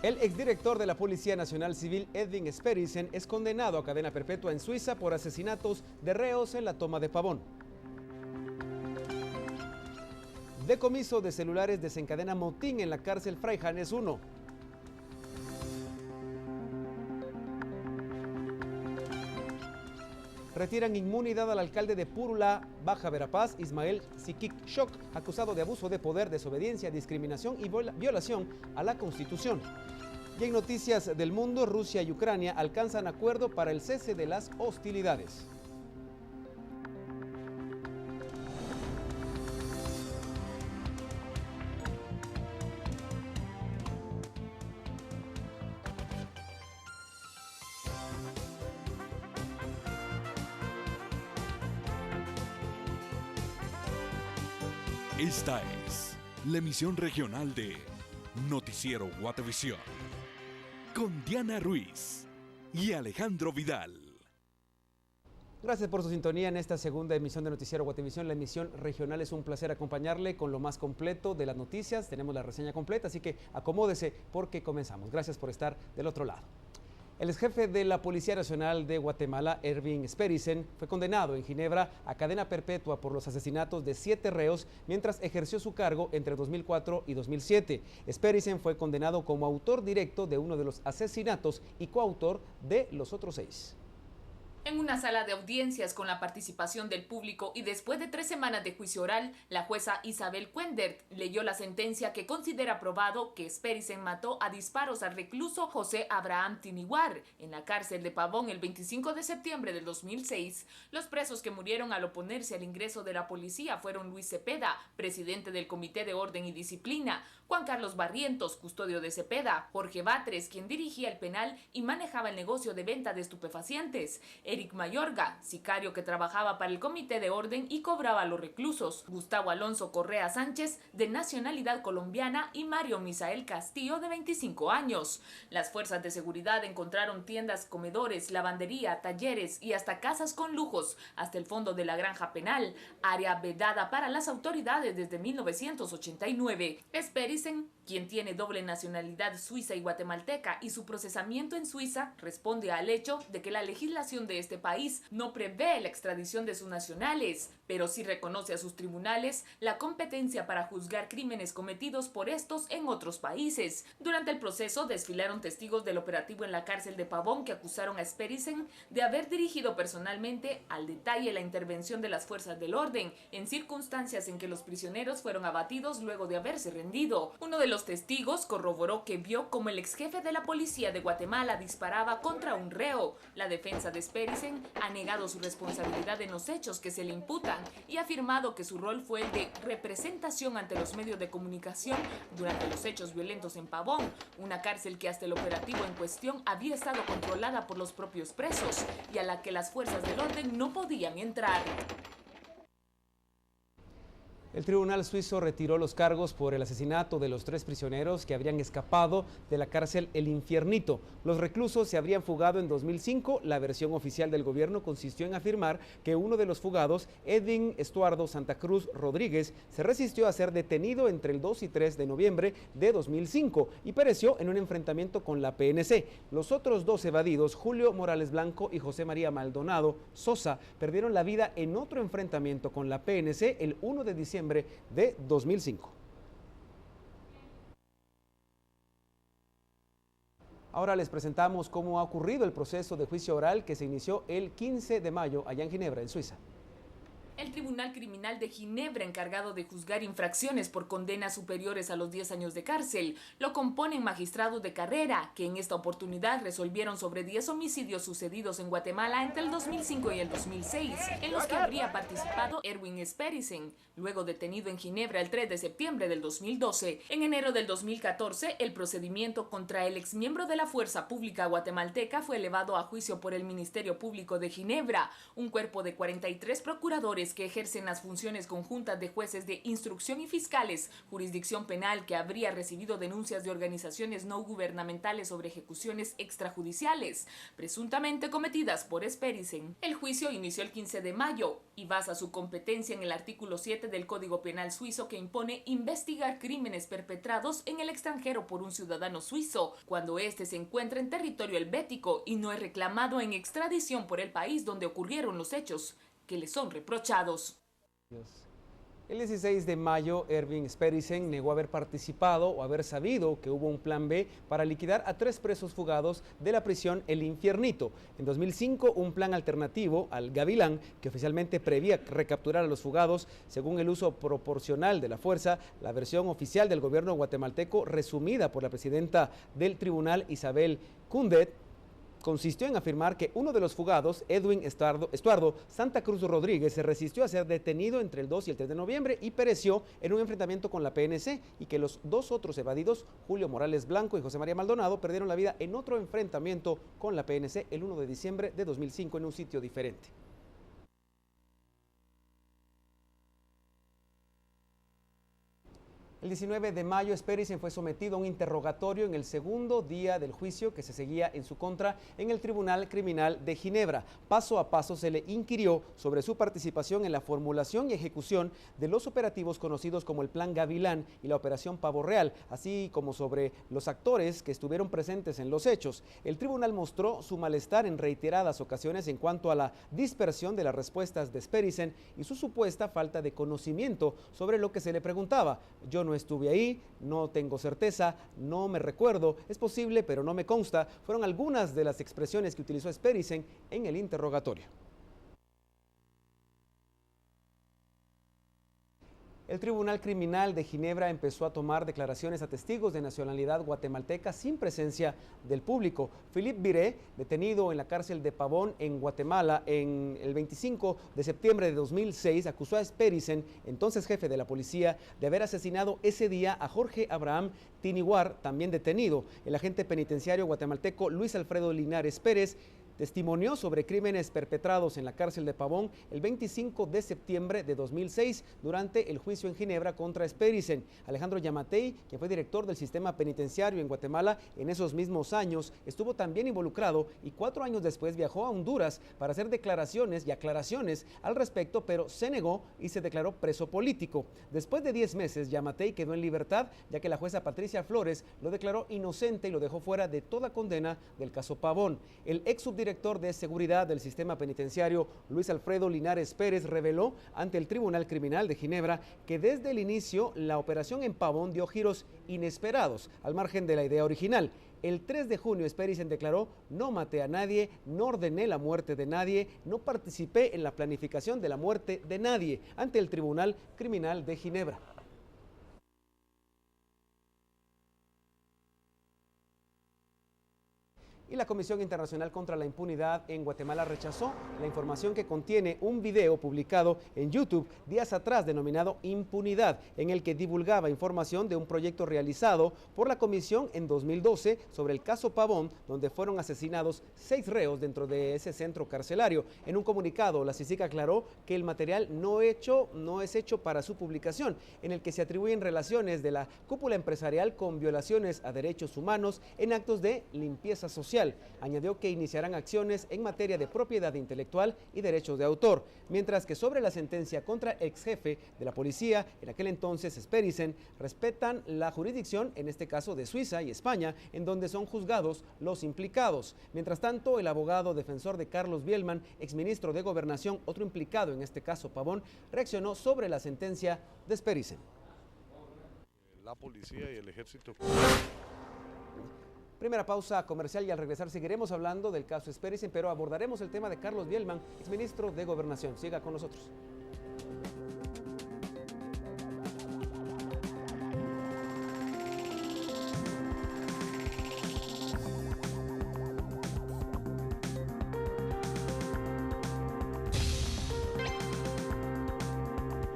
El exdirector de la Policía Nacional Civil, Edwin Sperrisen, es condenado a cadena perpetua en Suiza por asesinatos de reos en la toma de Pavón. Decomiso de celulares desencadena motín en la cárcel Fray Janes I. Retiran inmunidad al alcalde de Purula, Baja Verapaz, Ismael Sikik Shok, acusado de abuso de poder, desobediencia, discriminación y violación a la Constitución. Y en noticias del mundo, Rusia y Ucrania alcanzan acuerdo para el cese de las hostilidades. Esta es la emisión regional de Noticiero Guatevisión con Diana Ruiz y Alejandro Vidal. Gracias por su sintonía en esta segunda emisión de Noticiero Guatevisión. La emisión regional, es un placer acompañarle con lo más completo de las noticias. Tenemos la reseña completa, así que acomódese porque comenzamos. Gracias por estar del otro lado. El exjefe de la Policía Nacional de Guatemala, Edwin Sperrisen, fue condenado en Ginebra a cadena perpetua por los asesinatos de 7 reos mientras ejerció su cargo entre 2004 y 2007. Sperrisen fue condenado como autor directo de uno de los asesinatos y coautor de los otros 6. En una sala de audiencias con la participación del público y después de 3 semanas de juicio oral, la jueza Isabel Quendert leyó la sentencia que considera probado que Sperrisen mató a disparos al recluso José Abraham Tiniguar en la cárcel de Pavón el 25 de septiembre del 2006. Los presos que murieron al oponerse al ingreso de la policía fueron Luis Cepeda, presidente del Comité de Orden y Disciplina, Juan Carlos Barrientos, custodio de Cepeda, Jorge Batres, quien dirigía el penal y manejaba el negocio de venta de estupefacientes, Eric Mayorga, sicario que trabajaba para el Comité de Orden y cobraba a los reclusos, Gustavo Alonso Correa Sánchez, de nacionalidad colombiana, y Mario Misael Castillo, de 25 años. Las fuerzas de seguridad encontraron tiendas, comedores, lavandería, talleres y hasta casas con lujos, hasta el fondo de la granja penal, área vedada para las autoridades desde 1989. Sperrisen, quien tiene doble nacionalidad suiza y guatemalteca, y su procesamiento en Suiza responde al hecho de que la legislación de este país no prevé la extradición de sus nacionales, pero sí reconoce a sus tribunales la competencia para juzgar crímenes cometidos por estos en otros países. Durante el proceso desfilaron testigos del operativo en la cárcel de Pavón que acusaron a Sperrisen de haber dirigido personalmente al detalle la intervención de las fuerzas del orden en circunstancias en que los prisioneros fueron abatidos luego de haberse rendido. Uno de los testigos corroboró que vio como el exjefe de la policía de Guatemala disparaba contra un reo. La defensa de Sperrisen ha negado su responsabilidad en los hechos que se le imputan y ha afirmado que su rol fue el de representación ante los medios de comunicación durante los hechos violentos en Pavón, una cárcel que hasta el operativo en cuestión había estado controlada por los propios presos y a la que las fuerzas del orden no podían entrar. El tribunal suizo retiró los cargos por el asesinato de los 3 prisioneros que habrían escapado de la cárcel El Infiernito. Los reclusos se habrían fugado en 2005. La versión oficial del gobierno consistió en afirmar que uno de los fugados, Edwin Estuardo Santa Cruz Rodríguez, se resistió a ser detenido entre el 2 y 3 de noviembre de 2005 y pereció en un enfrentamiento con la PNC. Los otros 2 evadidos, Julio Morales Blanco y José María Maldonado Sosa, perdieron la vida en otro enfrentamiento con la PNC el 1 de diciembre de 2005. Ahora les presentamos cómo ha ocurrido el proceso de juicio oral que se inició el 15 de mayo allá en Ginebra, en Suiza. El Tribunal Criminal de Ginebra, encargado de juzgar infracciones por condenas superiores a los 10 años de cárcel, lo componen magistrados de carrera, que en esta oportunidad resolvieron sobre 10 homicidios sucedidos en Guatemala entre el 2005 y el 2006, en los que habría participado Edwin Sperrisen, luego detenido en Ginebra el 3 de septiembre del 2012. En enero del 2014, el procedimiento contra el exmiembro de la Fuerza Pública guatemalteca fue elevado a juicio por el Ministerio Público de Ginebra, un cuerpo de 43 procuradores tribunales que ejercen las funciones conjuntas de jueces de instrucción y fiscales, jurisdicción penal que habría recibido denuncias de organizaciones no gubernamentales sobre ejecuciones extrajudiciales, presuntamente cometidas por Sperrisen. El juicio inició el 15 de mayo y basa su competencia en el artículo 7 del Código Penal suizo que impone investigar crímenes perpetrados en el extranjero por un ciudadano suizo, cuando éste se encuentra en territorio helvético y no es reclamado en extradición por el país donde ocurrieron los hechos que le son reprochados. El 16 de mayo, Erwin Sperrisen negó haber participado o haber sabido que hubo un plan B para liquidar a 3 presos fugados de la prisión El Infiernito. En 2005, un plan alternativo al Gavilán, que oficialmente prevía recapturar a los fugados según el uso proporcional de la fuerza, la versión oficial del gobierno guatemalteco, resumida por la presidenta del tribunal, Isabel Kundet, consistió en afirmar que uno de los fugados, Edwin Estuardo Santa Cruz Rodríguez, se resistió a ser detenido entre el 2 y el 3 de noviembre y pereció en un enfrentamiento con la PNC, y que los 2 otros evadidos, Julio Morales Blanco y José María Maldonado, perdieron la vida en otro enfrentamiento con la PNC el 1 de diciembre de 2005 en un sitio diferente. El 19 de mayo, Sperrisen fue sometido a un interrogatorio en el segundo día del juicio que se seguía en su contra en el Tribunal Criminal de Ginebra. Paso a paso se le inquirió sobre su participación en la formulación y ejecución de los operativos conocidos como el Plan Gavilán y la Operación Pavo Real, así como sobre los actores que estuvieron presentes en los hechos. El tribunal mostró su malestar en reiteradas ocasiones en cuanto a la dispersión de las respuestas de Sperrisen y su supuesta falta de conocimiento sobre lo que se le preguntaba. Yo no estuve ahí, no tengo certeza, no me recuerdo, es posible pero no me consta, fueron algunas de las expresiones que utilizó Sperrisen en el interrogatorio. El Tribunal Criminal de Ginebra empezó a tomar declaraciones a testigos de nacionalidad guatemalteca sin presencia del público. Philippe Viré, detenido en la cárcel de Pavón en Guatemala en el 25 de septiembre de 2006, acusó a Sperrisen, entonces jefe de la policía, de haber asesinado ese día a Jorge Abraham Tiniguar, también detenido. El agente penitenciario guatemalteco Luis Alfredo Linares Pérez testimonió sobre crímenes perpetrados en la cárcel de Pavón el 25 de septiembre de 2006 durante el juicio en Ginebra contra Sperrisen. Alejandro Yamatei, quien fue director del sistema penitenciario en Guatemala en esos mismos años, estuvo también involucrado y 4 años después viajó a Honduras para hacer declaraciones y aclaraciones al respecto, pero se negó y se declaró preso político. Después de 10 meses, Yamatei quedó en libertad, ya que la jueza Patricia Flores lo declaró inocente y lo dejó fuera de toda condena del caso Pavón. El ex subdirector de seguridad del sistema penitenciario, Luis Alfredo Linares Pérez, reveló ante el Tribunal Criminal de Ginebra que desde el inicio la operación en Pavón dio giros inesperados, al margen de la idea original. El 3 de junio, Sperrisen declaró: no maté a nadie, no ordené la muerte de nadie, no participé en la planificación de la muerte de nadie, ante el Tribunal Criminal de Ginebra. Y la Comisión Internacional contra la Impunidad en Guatemala rechazó la información que contiene un video publicado en YouTube días atrás denominado Impunidad, en el que divulgaba información de un proyecto realizado por la Comisión en 2012 sobre el caso Pavón, donde fueron asesinados 6 reos dentro de ese centro carcelario. En un comunicado, la CICIG aclaró que el material no es hecho para su publicación, en el que se atribuyen relaciones de la cúpula empresarial con violaciones a derechos humanos en actos de limpieza social. Añadió que iniciarán acciones en materia de propiedad intelectual y derechos de autor, mientras que sobre la sentencia contra el ex jefe de la policía, en aquel entonces Sperrisen, respetan la jurisdicción, en este caso de Suiza y España, en donde son juzgados los implicados. Mientras tanto, el abogado defensor de Carlos Bielman, exministro de Gobernación, otro implicado en este caso Pavón, reaccionó sobre la sentencia de Sperrisen. La policía y el ejército. Primera pausa comercial y al regresar seguiremos hablando del caso Sperrisen, pero abordaremos el tema de Carlos Bielman, exministro de Gobernación. Siga con nosotros.